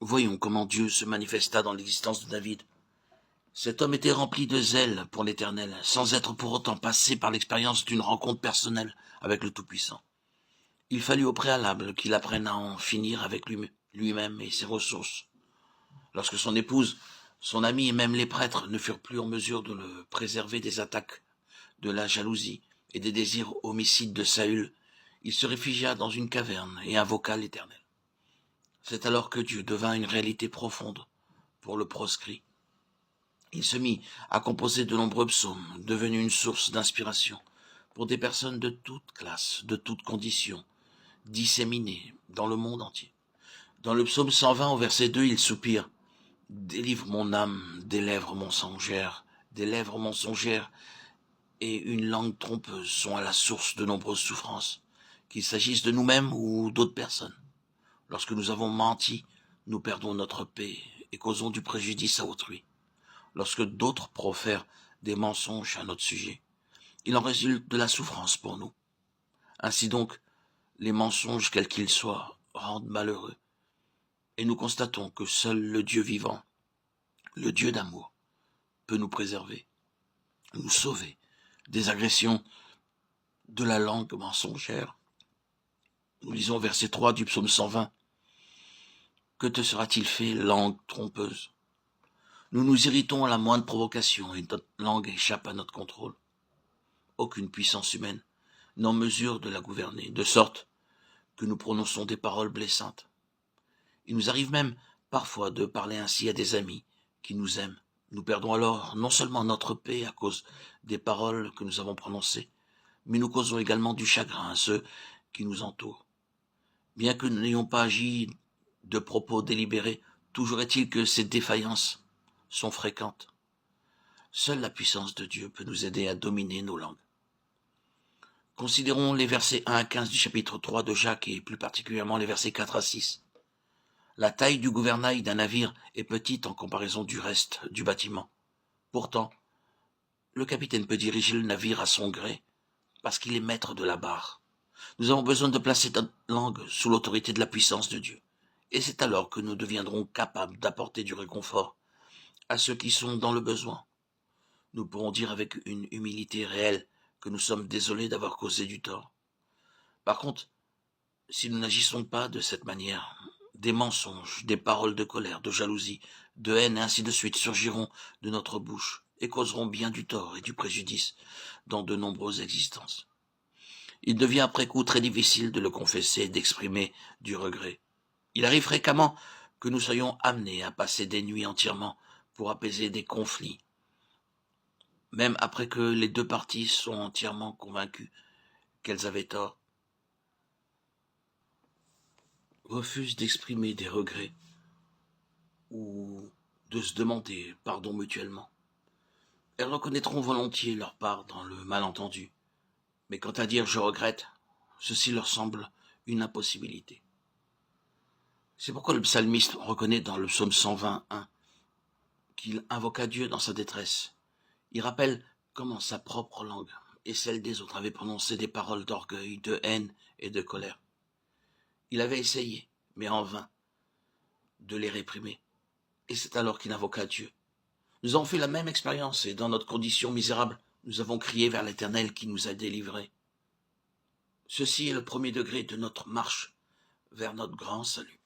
Voyons comment Dieu se manifesta dans l'existence de David. Cet homme était rempli de zèle pour l'Éternel, sans être pour autant passé par l'expérience d'une rencontre personnelle avec le Tout-Puissant. Il fallut au préalable qu'il apprenne à en finir avec lui-même et ses ressources. Lorsque son épouse, son ami et même les prêtres ne furent plus en mesure de le préserver des attaques de la jalousie et des désirs homicides de Saül, il se réfugia dans une caverne et invoqua l'Éternel. C'est alors que Dieu devint une réalité profonde pour le proscrit. Il se mit à composer de nombreux psaumes, devenus une source d'inspiration pour des personnes de toutes classes, de toutes conditions, disséminées dans le monde entier. Dans le psaume 120 au verset 2, il soupire « Délivre mon âme des lèvres mensongères, et une langue trompeuse sont à la source de nombreuses souffrances, qu'il s'agisse de nous-mêmes ou d'autres personnes. Lorsque nous avons menti, nous perdons notre paix et causons du préjudice à autrui. Lorsque d'autres profèrent des mensonges à notre sujet, il en résulte de la souffrance pour nous. Ainsi donc, les mensonges, quels qu'ils soient, rendent malheureux. Et nous constatons que seul le Dieu vivant, le Dieu d'amour, peut nous préserver, nous sauver des agressions de la langue mensongère. Nous lisons au verset 3 du psaume 120. Que te sera-t-il fait, langue trompeuse? Nous nous irritons à la moindre provocation et notre langue échappe à notre contrôle. Aucune puissance humaine n'en mesure de la gouverner, de sorte que nous prononçons des paroles blessantes. Il nous arrive même parfois de parler ainsi à des amis qui nous aiment. Nous perdons alors non seulement notre paix à cause des paroles que nous avons prononcées, mais nous causons également du chagrin à ceux qui nous entourent. Bien que nous n'ayons pas agi de propos délibérés, toujours est-il que ces défaillances sont fréquentes. Seule la puissance de Dieu peut nous aider à dominer nos langues. Considérons les versets 1 à 15 du chapitre 3 de Jacques et plus particulièrement les versets 4 à 6. La taille du gouvernail d'un navire est petite en comparaison du reste du bâtiment. Pourtant, le capitaine peut diriger le navire à son gré parce qu'il est maître de la barre. Nous avons besoin de placer notre langue sous l'autorité de la puissance de Dieu. Et c'est alors que nous deviendrons capables d'apporter du réconfort à ceux qui sont dans le besoin. Nous pourrons dire avec une humilité réelle que nous sommes désolés d'avoir causé du tort. Par contre, si nous n'agissons pas de cette manière, des mensonges, des paroles de colère, de jalousie, de haine et ainsi de suite surgiront de notre bouche et causeront bien du tort et du préjudice dans de nombreuses existences. Il devient après coup très difficile de le confesser et d'exprimer du regret. Il arrive fréquemment que nous soyons amenés à passer des nuits entièrement pour apaiser des conflits, même après que les deux parties sont entièrement convaincues qu'elles avaient tort, refusent d'exprimer des regrets ou de se demander pardon mutuellement. Elles reconnaîtront volontiers leur part dans le malentendu, mais quant à dire « je regrette », ceci leur semble une impossibilité. C'est pourquoi le psalmiste reconnaît dans le psaume 121 qu'il invoqua Dieu dans sa détresse. Il rappelle comment sa propre langue et celle des autres avaient prononcé des paroles d'orgueil, de haine et de colère. Il avait essayé, mais en vain, de les réprimer. Et c'est alors qu'il invoqua Dieu. Nous avons fait la même expérience et dans notre condition misérable, nous avons crié vers l'Éternel qui nous a délivrés. Ceci est le premier degré de notre marche vers notre grand salut.